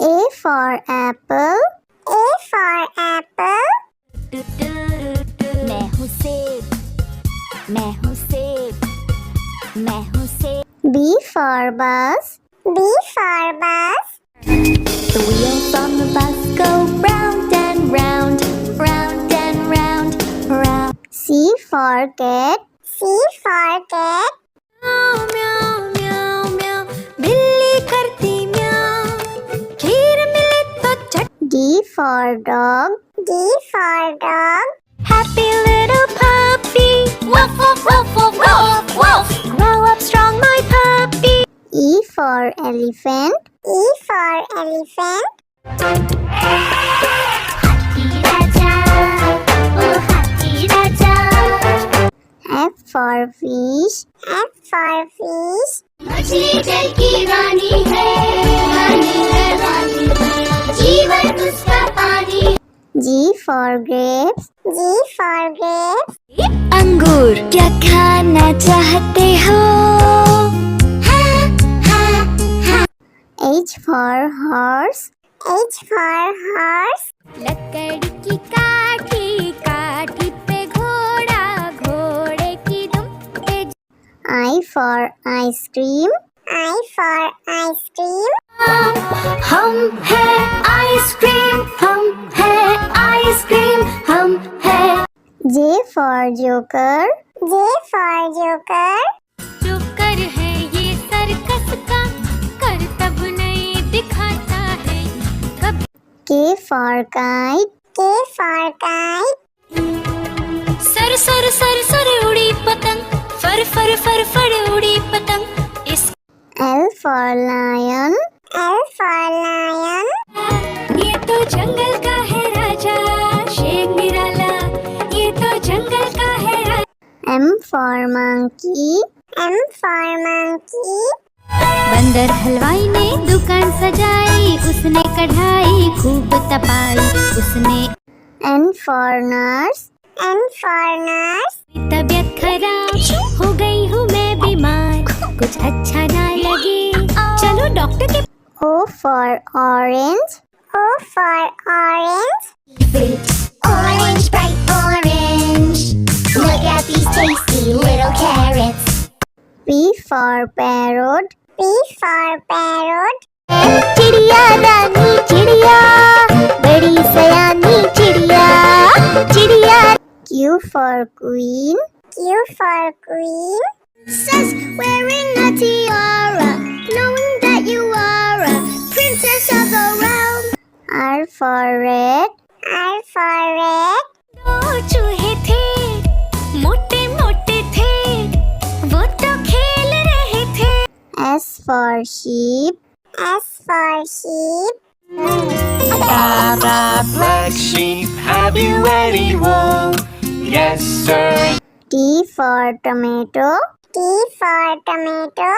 A for apple. A for apple. मैं हूँ सेब, मैं हूँ सेब, मैं हूँ सेब. B for bus. B for bus. The wheels on the bus go round and round, round and round, round. C for cat. C for cat. म्याऊ म्याऊ म्याऊ म्याऊ, बिल्ली करती म्याऊ, खीर मिले तो चट. D for dog. D for dog. Happy little puppy, woof woof woof woof woof woof. Grow up strong, my puppy. E for elephant. E for elephant. Happy Raja, oh Happy Raja. F for fish. F for fish. मछली जल की रानी है, रानी है, रानी है, जीवन उसका पानी. G for grapes. G for grapes. अंगूर क्या खाना चाहते हो? H for horse. H for horse. लकड़ी की काठी, काठी पे घोड़ा, घोड़े की दुम पे. I for ice cream. I for ice cream. हम है आइसक्रीम, हम है आइसक्रीम, हम है. J for joker. J for joker. Joker है ये सर्कस का, करतब नहीं दिखाता है कब. K for kite. K for kite. Sir sir sir sir उड़ी पतंग, फर फर फर फर उड़ी पतंग. इस L for lion. L for lion. ये तो जंगल का है राजा, शेर निराला, ये तो जंगल का है राजा. M for monkey. M for monkey. बंदर हलवाई ने दुकान सजाई, उसने कढ़ाई खूब तपाई, उसने. N for nurse. N for nurse. तबीयत खराब हो गई हूँ मैं बीमार, कुछ अच्छा ना लगे, चलो डॉक्टर के. O for orange. O for orange. Orange, bright orange. Look at these tasty little carrots. P for parrot. P for parrot. चिड़िया रानी चिड़िया, बड़ी सयानी चिड़िया, चिड़िया. Q for queen. Q for queen. Says wearing a tiara, knowing that you are a princess of the realm. R for red. R for red. दो चूहे थे, मोटे मोटे थे, वो तो खेल रहे थे. S for sheep. S for sheep. Black sheep, have you any wool? Yes, sir. T for tomato. T for tomato.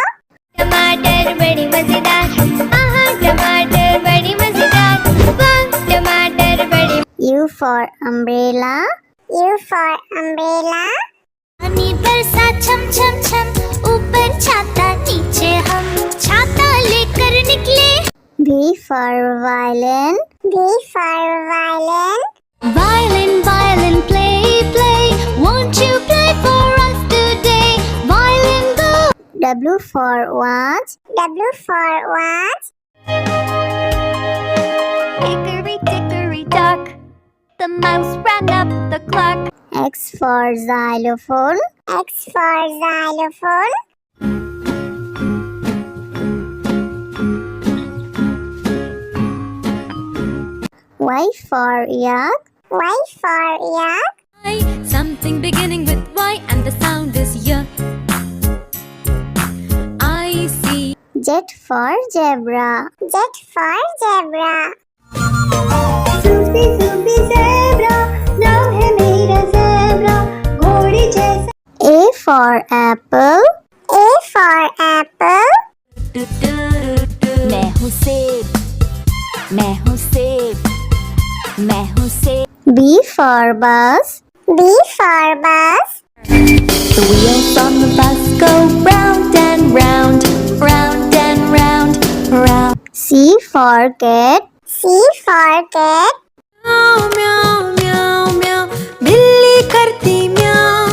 टमाटर बड़ी मजेदार, आहा टमाटर बड़ी मजेदार, वाह टमाटर बड़ी. U for umbrella. U for umbrella. पानी बरसा छम छम छम, ऊपर छाता नीचे हम, छाता लेकर निकले. V for violin. V for violin. Violin, violin, play, play, won't you play for us today? Violin, go. W for watch. W for watch. Hickory dickory dock, the mouse ran up the clock. X for xylophone. X for xylophone. Y for yak. Y for yak. Y, something beginning with Y and the sound is Y. I see. Z for zebra. Z for zebra. Susie, Susie, zebra. नाम है मेरा zebra. घोड़ी जैसा. A for apple. A for apple. मैं हूँ सेब, मैं हूँ सेब, मैं हूँ सेब. B for bus. B for bus. The wheels on the bus go round and round, round and round, round. C for cat. C for cat. म्याऊ म्याऊ म्याऊ म्याऊ बिल्ली करती म्याऊ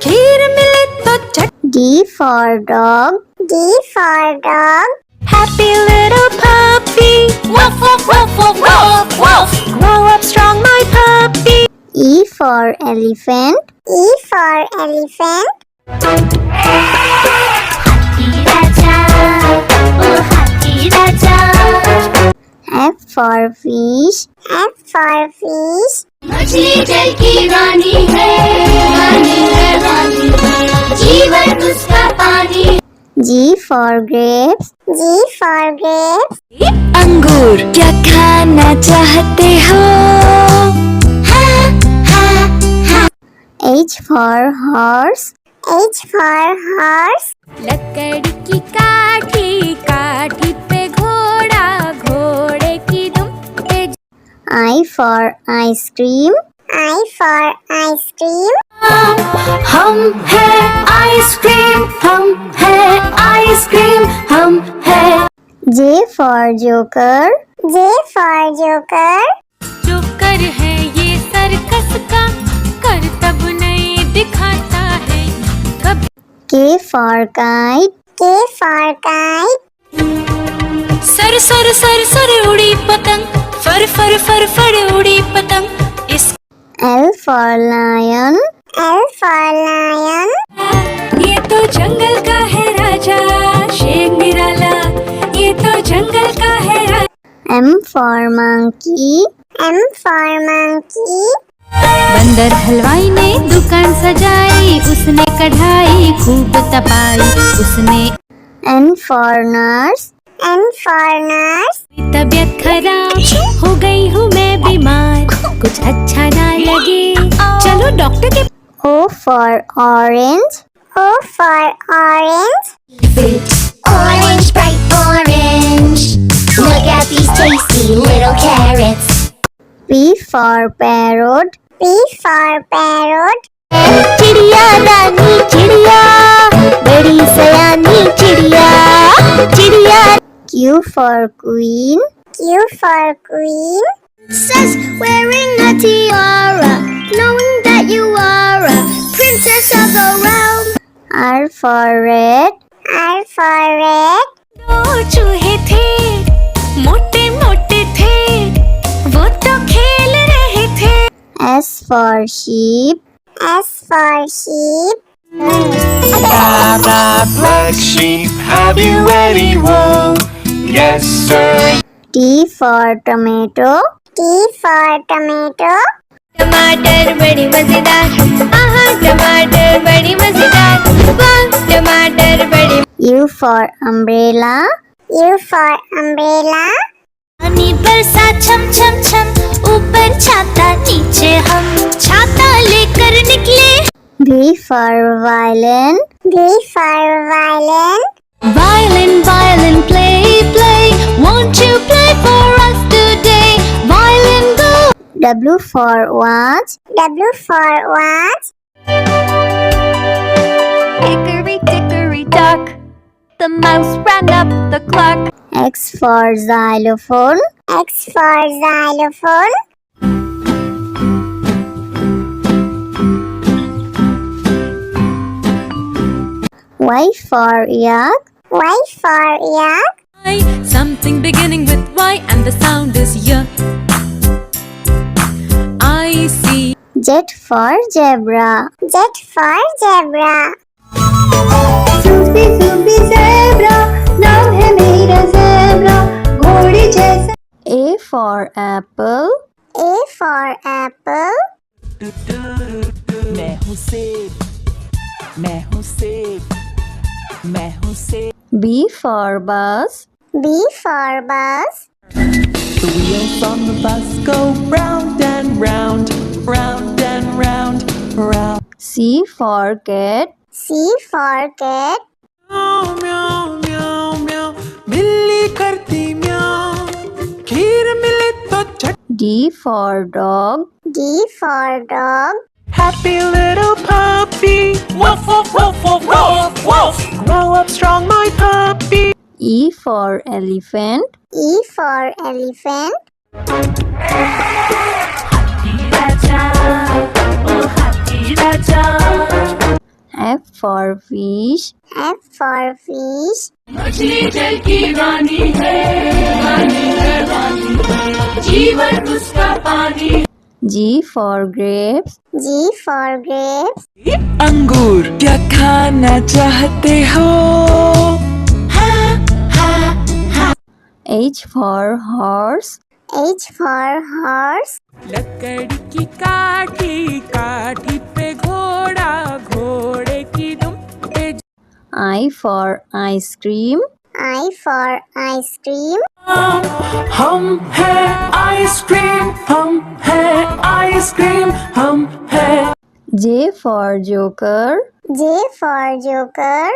खीर मिले तो चट D for dog. D for dog. Happy little puppy woof woof woof woof woof woof grow up strong my puppy E for elephant. E for elephant. हाथी राजा ओ हाथी राजा F for fish. F for fish. मछली जल की रानी है रानी है रानी है जीवन उसका पानी है। G for grapes. G for grapes. अंगूर क्या खाना चाहते हो H for horse. H for horse. लकड़ी की काठी काठी पे घोड़ा घोड़े की दुम पे I for ice cream. I for ice cream. हम है आइसक्रीम हम है आइसक्रीम हम है J for joker. J for joker. Joker है ये सर्कस का करतब नहीं दिखाता है कभी K for kite. K for kite. Sir sir sir sir उड़ी पतंग फर फर फर फर उड़ी पतंग इस L for lion. L for lion. ये तो जंगल का है राजा शेर निराला ये तो जंगल का है राजा M for monkey. M for monkey. बंदर हलवाई ने दुकान सजाई उसने कढ़ाई खूब तपाई उसने N for nurse. N for nurse. तबीयत खराब हो गई हूँ मैं बीमार कुछ अच्छा ना लगे चलो डॉक्टर के O for orange. O for orange. Orange, bright orange. Look at these tasty little carrots. P for parrot. P for parrot. चिड़िया रानी चिड़िया बड़ी सयानी चिड़िया चिड़िया Q for queen. Q for queen. Princess wearing a tiara knowing that you are a princess of the realm. R for red. R for red. दो चूहे थे मोटे मोटे थे वो तो खेल रहे थे S for sheep. S for sheep. Black sheep, have you any wool? Yes, sir. T for tomato. T for tomato. टमाटर बड़ी मजेदार आहा टमाटर बड़ी मजेदार वाह टमाटर बड़ी U for umbrella. U for umbrella. पानी बरसा छम छम छम ऊपर छाता नीचे हम छाता लेकर निकले V for violin. V for violin. violin violin play play won't you play for us today violin go W for watch. W for watch. hickory dickory dock the mouse ran up the clock X for xylophone. X for xylophone. Y for yak. Y for yak. something beginning with Y and the sound is Y I see Z for zebra. Z for zebra. Sufi Sufi zebra, नाम है मेरा zebra, घोड़े जैसा. A for apple. A for apple. मैं हूँ सेब मैं हूँ सेब मैं हूँ सेब B for bus. B for bus. The wheels on the bus go round and round round and round round C for cat. C for cat. म्याऊ म्याऊ म्याऊ म्याऊ बिल्ली करती म्याऊ खीर मिले तो चट D for dog. D for dog. Happy little puppy woof woof woof woof woof woof grow up strong my puppy E for elephant. E for elephant. F for fish. F for fish. G for grapes. G for grapes. अंगूर क्या खाना चाहते हो? H for horse. H for horse. लकड़ी की काठी, काठी पे घोड़ा, घोड़े की दुम पे I for ice cream. I for ice cream. हम हैं आइसक्रीम, हम हैं आइसक्रीम, हम हैं J for joker. J for joker.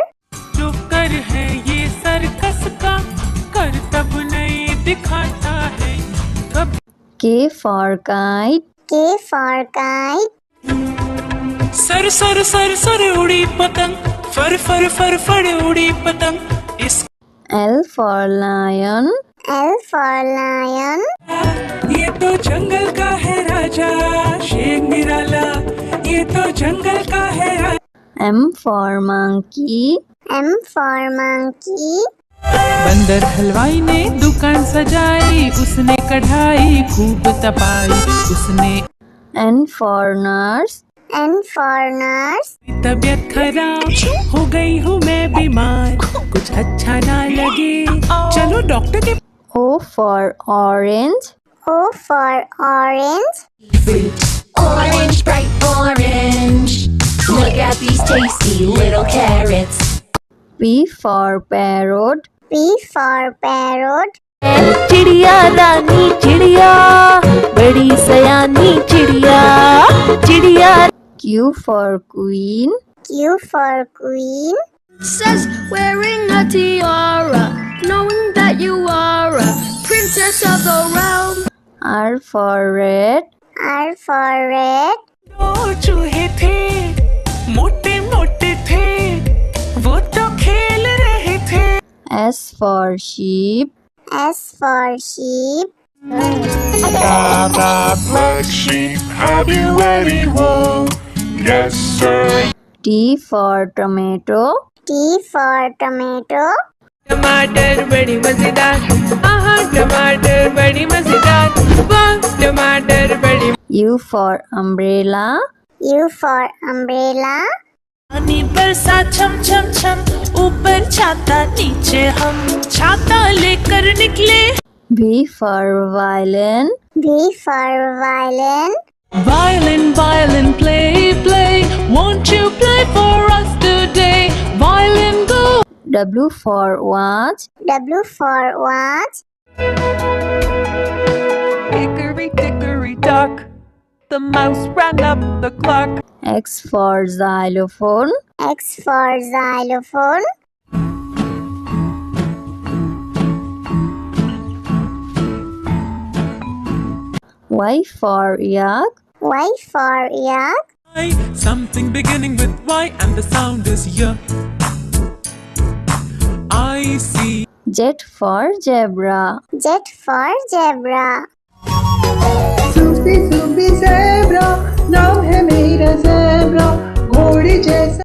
जो कर है ये सर्कस का, करतब नहीं दिखाता है कब। K for kite. K for kite. Sir sir sir sir उड़ी पतंग, फर फर फर फर उड़ी पतंग। इस L for lion. L for lion. ये तो जंगल का है राजा, शेर निराला, ये तो जंगल का है राजा। M for monkey. M for monkey. बंदर हलवाई ने दुकान सजाई, उसने कढ़ाई खूब तपाई, उसने N for nurse. N for nurse. तबीयत खराब हो गई हूँ मैं बीमार, कुछ अच्छा ना लगे चलो डॉक्टर के। O for orange. O for orange. Orange, bright orange. Look at these tasty little carrots. P for parrot. P for parrot. चिड़िया रानी चिड़िया, बड़ी सयानी चिड़िया, चिड़िया। Q for queen. Q for queen. Says wearing a tiara, knowing that you are a princess of the realm. R for red. R for red. दो चूहे थे, मोटे मोटे थे, वो तो खेल रहे थे। S for sheep. S for sheep. Black sheep, have you any wool? Yes, sir. T for tomato. T for tomato. टमाटर बड़ी मजेदार, आहा टमाटर बड़ी मजेदार, वाह टमाटर बड़ी। U for umbrella. U for umbrella. पानी बरसा छम छम छम, ऊपर छाता नीचे हम, छाता लेकर निकले। V for violin. V for violin. Violin, violin, play, play, won't you play for us today? Violin, go. W for watch. W for watch. Hickory dickory dock, the mouse ran up the clock. X for xylophone. X for xylophone. Y for yak. Y for yak. Something beginning with Y and the sound is Y. I see. Z for zebra. Z for zebra. Sufi Sufi zebra, नाम है मेरा zebra, घोड़े जैसा